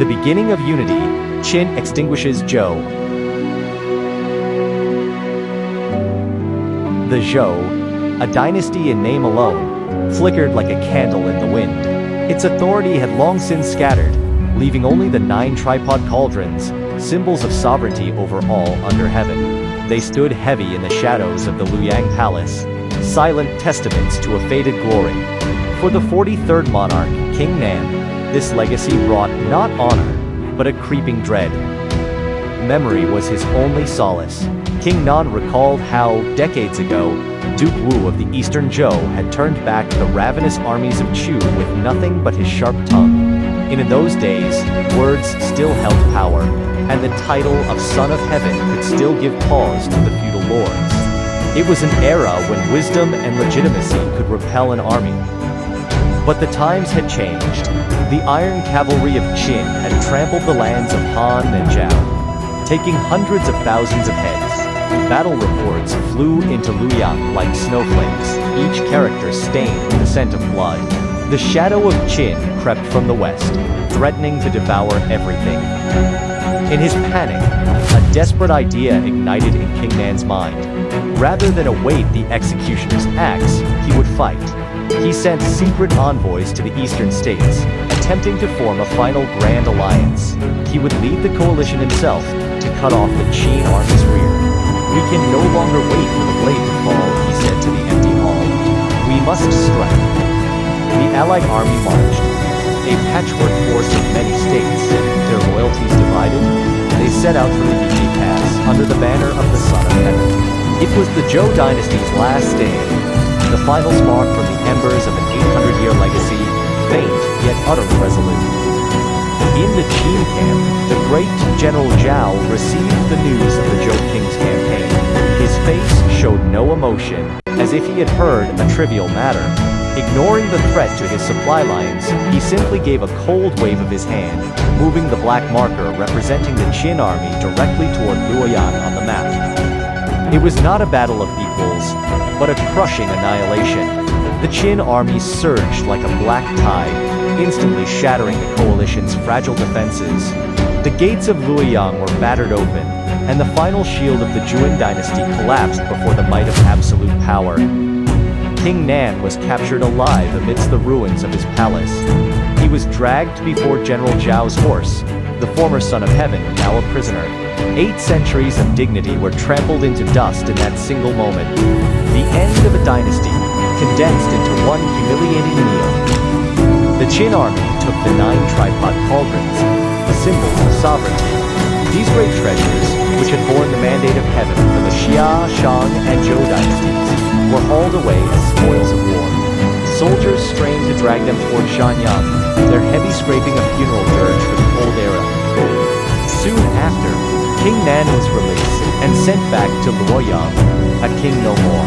The beginning of unity, Qin extinguishes Zhou. The Zhou, a dynasty in name alone, flickered like a candle in the wind. Its authority had long since scattered, leaving only the 9 tripod cauldrons, symbols of sovereignty over all under heaven. They stood heavy in the shadows of the Luoyang Palace, silent testaments to a faded glory. For the 43rd monarch, King Nan, this legacy brought not honor, but a creeping dread. Memory was his only solace. King Nan recalled how, decades ago, Duke Wu of the Eastern Zhou had turned back the ravenous armies of Chu with nothing but his sharp tongue. In those days, words still held power, and the title of Son of Heaven could still give pause to the feudal lords. It was an era when wisdom and legitimacy could repel an army. But the times had changed. The iron cavalry of Qin had trampled the lands of Han and Zhao, taking hundreds of thousands of heads. Battle reports flew into Luoyang like snowflakes, each character stained with the scent of blood. The shadow of Qin crept from the west, threatening to devour everything. In his panic, a desperate idea ignited in King Nan's mind. Rather than await the executioner's axe, he would fight. He sent secret envoys to the eastern states, attempting to form a final grand alliance. He would lead the coalition himself to cut off the Qin army's rear. "We can no longer wait for the blade to fall," he said to the empty hall. "We must strike." The allied army marched, a patchwork force of many states, their loyalties divided. They set out from the Yiji Pass under the banner of the Son of Heaven. It was the Zhou Dynasty's last stand, the final spark from the embers of an 800-year legacy, faint yet utterly resolute. In the Qin camp, the great General Zhao received the news of the Zhou King's campaign. His face showed no emotion, as if he had heard a trivial matter. Ignoring the threat to his supply lines, he simply gave a cold wave of his hand, moving the black marker representing the Qin army directly toward Luoyang on the map. It was not a battle of equals, but a crushing annihilation. The Qin army surged like a black tide, instantly shattering the coalition's fragile defenses. The gates of Luoyang were battered open, and the final shield of the Zhou Dynasty collapsed before the might of absolute power. King Nan was captured alive amidst the ruins of his palace. He was dragged before General Zhao's horse, the former Son of Heaven, now a prisoner. 8 centuries of dignity were trampled into dust in that single moment. The end of a dynasty, condensed into one humiliating meal. The Qin army took the 9 tripod cauldrons, the symbols of sovereignty. These great treasures, which had borne the mandate of heaven for the Xia, Shang, and Zhou dynasties, were hauled away as spoils of war. Soldiers strained to drag them toward Shanyang, their heavy scraping a funeral dirge for the old era. Soon after, King Nan was released and sent back to Luoyang, a king no more.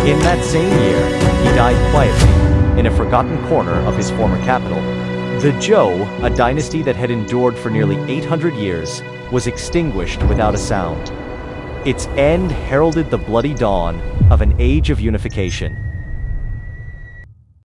In that same year, he died quietly, in a forgotten corner of his former capital. The Zhou, a dynasty that had endured for nearly 800 years, was extinguished without a sound. Its end heralded the bloody dawn of an age of unification.